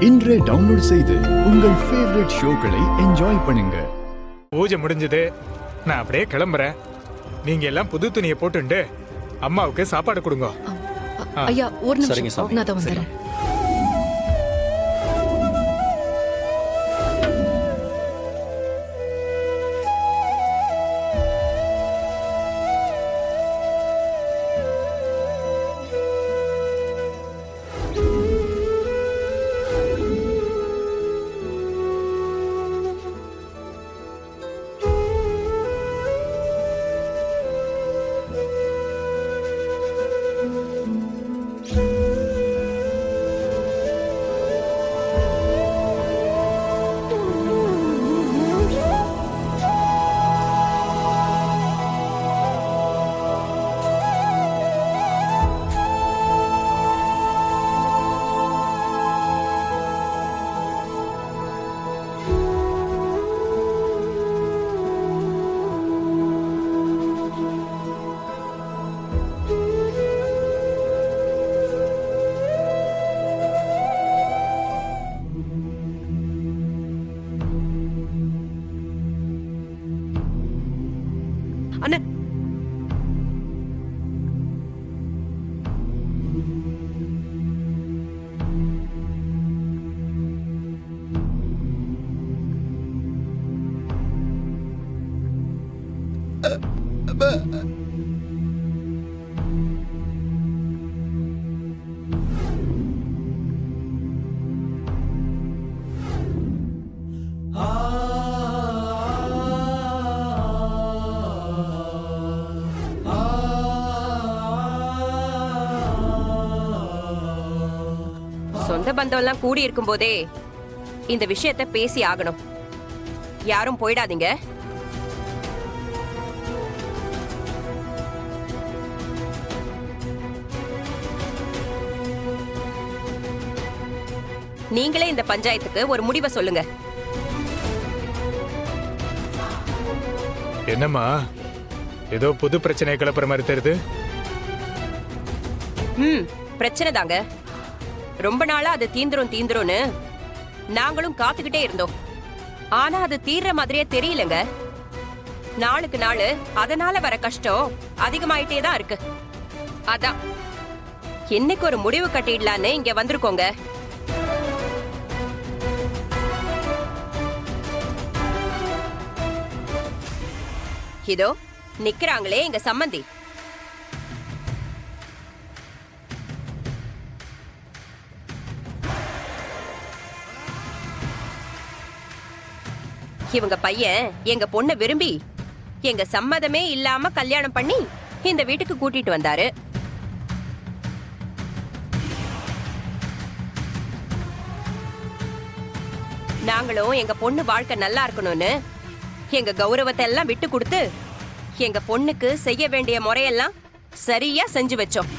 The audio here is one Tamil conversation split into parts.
இன்றே டவுன்லோட் செய்து உங்கள் ஃபேவரட் ஷோக்களை என்ஜாய் பண்ணுங்க. பூஜை முடிஞ்சது, நான் அப்படியே கிளம்புறேன். நீங்க எல்லாம் புது துணியை போட்டுண்டு அம்மாவுக்கு சாப்பாடு கொடுங்க. ஐயா ஒரு நிமிஷம், நான் தான் வந்துடுறேன். அண்ணா, சொந்த பந்தம் எல்லாம் கூடி இருக்கும் போதே இந்த விஷயத்தை பேசி ஆகணும். யாரும் போயிடாதீங்க. நீங்களே இந்த பஞ்சாயத்துக்கு ஒரு முடிவை சொல்லுங்க. என்னம்மா, ஏதோ புது பிரச்சனை கிளப்புற மாதிரி தெரியுது. பிரச்சனை தாங்க. ரொம்ப நாளா அது தீந்துரும் நாங்களும் காத்துக்கிட்டே இருந்தோம். ஆனா அது தீர்ற மாதிரியே தெரியலங்க. நாளுக்கு நாள் அதனால வர கஷ்டம் அதிகமாயிட்டே தான் இருக்கு. அதான் என்னைக்கு ஒரு முடிவு கட்டிடலான்னு இங்க வந்திருக்கோங்க. இதோ நிக்கிறாங்களே எங்க சம்மந்தி. இவங்க பையன் எங்க பொண்ணை விரும்பி எங்க சம்மதமே இல்லாம கல்யாணம் பண்ணி இந்த வீட்டுக்கு கூட்டிட்டு வந்தாரு. நாங்களும் எங்க பொண்ணு வாழ்க்கை நல்லா இருக்கணும்னு எங்க கௌரவத்தை எல்லாம் விட்டு கொடுத்து எங்க பொண்ணுக்கு செய்ய வேண்டிய முறையெல்லாம் சரியா செஞ்சு வச்சோம்.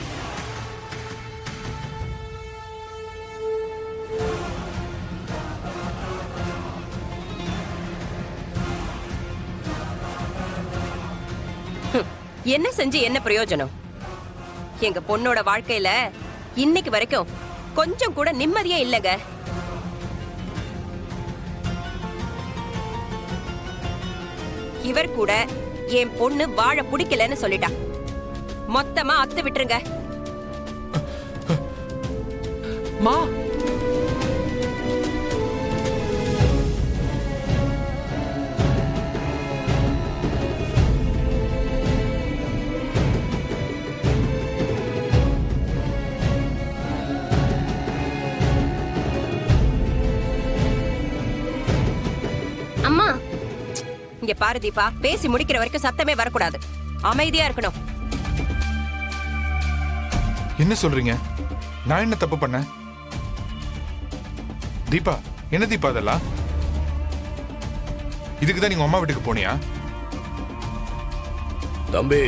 என்ன செஞ்சு என்ன பிரயோஜனம்? எங்க பொண்ணோட வாழ்க்கையில இன்னைக்கு வரைக்கும் கொஞ்சம் கூட நிம்மதியே இல்லங்க. இவர் கூட என் பொண்ணு வாழ பிடிக்கலன்னு சொல்லிட்டா. மொத்தமா அத்து விட்டுருங்க. மா, அம்மா இங்க பாரு தீபா, பேசி முடிக்கிற வரைக்கும் சத்தமே வரக்கூடாது. அமைதியா இருக்கணும். என்ன சொல்றீங்க? நான் என்ன தப்பு பண்ண? தீபா, என்ன தீபா அதெல்லாம்? இதுக்குதான் நீங்க அம்மா வீட்டுக்கு போனியா? தம்பி,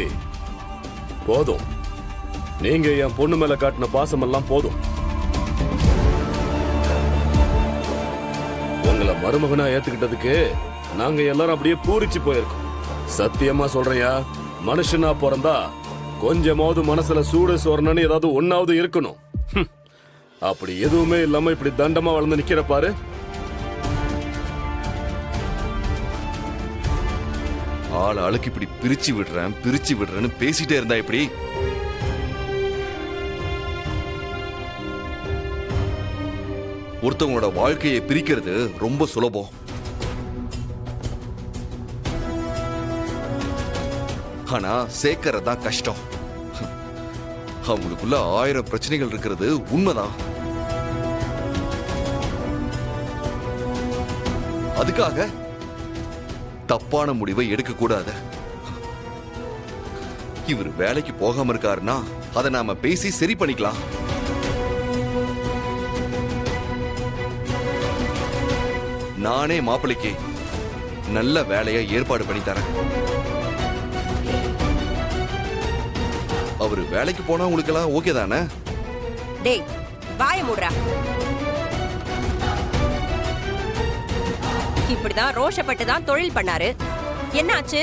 போதும். நீங்க என் பொண்ணு மேல காட்டின பாசமெல்லாம் போதும். உங்களை மருமகனா ஏத்துக்கிட்டதுக்கு நாங்க எல்லாரும் அப்படியே பூரிச்சு போயிருக்கோம். சத்தியமா சொல்றையா, மனுஷனா பிறந்தா கொஞ்சமாவது மனசுல சூடு சோறனு ஏதாவது ஒன்னாவது இருக்கணும். அப்படி எதுவுமே இல்லாம இப்படி தண்டமா வளர்ந்து நிக்கிற பாரு. ஆள் ஆளுக்கு இப்படி பிரிச்சு விடுறேன்னு பேசிட்டே இருந்தா இப்படி ஒருத்தவங்களோட வாழ்க்கையை பிரிக்கிறது ரொம்ப சுலபம். ஆனா சேர்க்கறதுதான் கஷ்டம். அவங்களுக்குள்ள 1000 பிரச்சனைகள் இருக்கிறது உண்மைதான். அதுக்காக தப்பான முடிவை எடுக்க கூடாது. இவர் வேலைக்கு போகாம இருக்காருன்னா அதை நாம பேசி சரி பண்ணிக்கலாம். நானே மாப்பிள்ளைக்கு நல்ல வேலையை ஏற்பாடு பண்ணி தரேன். அவரு வேலைக்கு போனா உங்களுக்கு எல்லாம் ஓகே தானே? டேய் வாய மூடுறா. இப்படிதான் ரோஷப்பட்டு தான் தொழில் பண்ணாரு. என்ன ஆச்சு?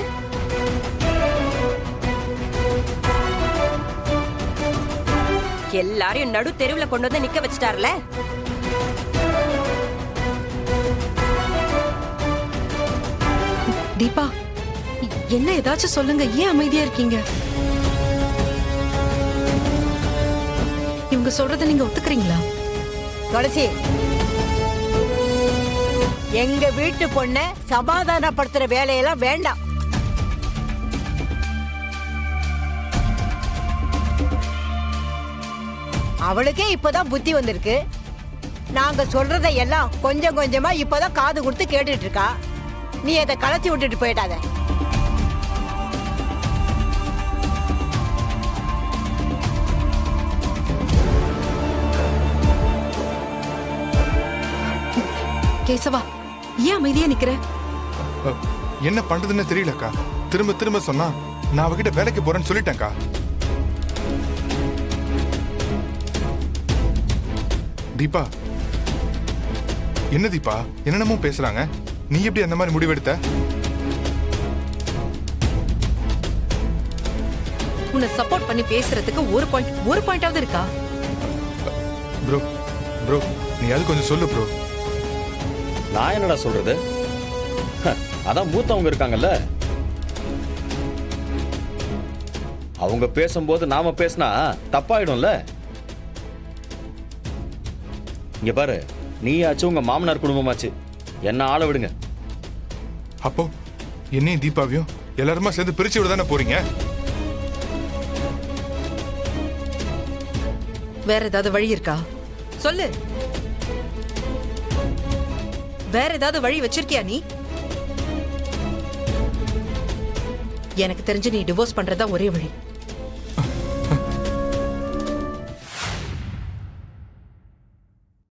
எல்லாரையும் நடு தெருவுல கொண்டு வந்து நிக்க வச்சிட்டார்ல. தீபா, என்ன ஏதாச்சும் சொல்லுங்க. ஏன் அமைதியா இருக்கீங்க? இவங்க சொல்றத நீங்க ஒத்துக்கிறீங்களா? துளசி, எங்க வீட்டு பொண்ண சமாதானப்படுத்துற வேலையெல்லாம் வேண்டாம். அவளுக்கே இப்பதான் புத்தி வந்திருக்கு. நாங்க சொல்றதை எல்லாம் கொஞ்சம் கொஞ்சமா இப்பதான் காது கொடுத்து கேட்டுட்டு இருக்கா. நீ அதை கலத்தி விட்டுட்டு போயிட்டாத. கேசவா, ஏன் அமைதியா நிக்கிற? என்ன பண்றதுன்னு தெரியலக்கா. திரும்ப திரும்ப சொன்னா நான் அவகிட்ட வேலைக்கு போறேன்னு சொல்லிட்டேன்க்கா. தீபா, என்ன தீபா என்னென்னமோ பேசுறாங்க. நீ எப்படி அந்த மாதிரி முடிவெடுத்த? உன்னை சப்போர்ட் பண்ணி பேசுறதுக்கு ஒரு பாயிண்டாவது இருக்கா? ப்ரோ ப்ரோ நீ அது கொஞ்சம் சொல்லு ப்ரோ. நான் என்னடா சொல்றது? அதான் மூத்தவங்க இருக்காங்கல்ல, அவங்க பேசும்போது நாம பேசினா தப்பாயிடும்ல. இங்க பாரு, நீயாச்சு உங்க மாமனார் குடும்பமாச்சு, என்ன ஆள விடுங்க. அப்போ என்னையும் தீபாவையும் எல்லாருமா சேர்ந்து பிரிச்சு விட தானே போறீங்க? வேற ஏதாவது வழி இருக்கா? சொல்லு. வேற ஏதாவது வழி வச்சிருக்கியா நீ? எனக்கு தெரிஞ்சு நீ டிவோர்ஸ் பண்றதா ஒரே வழி.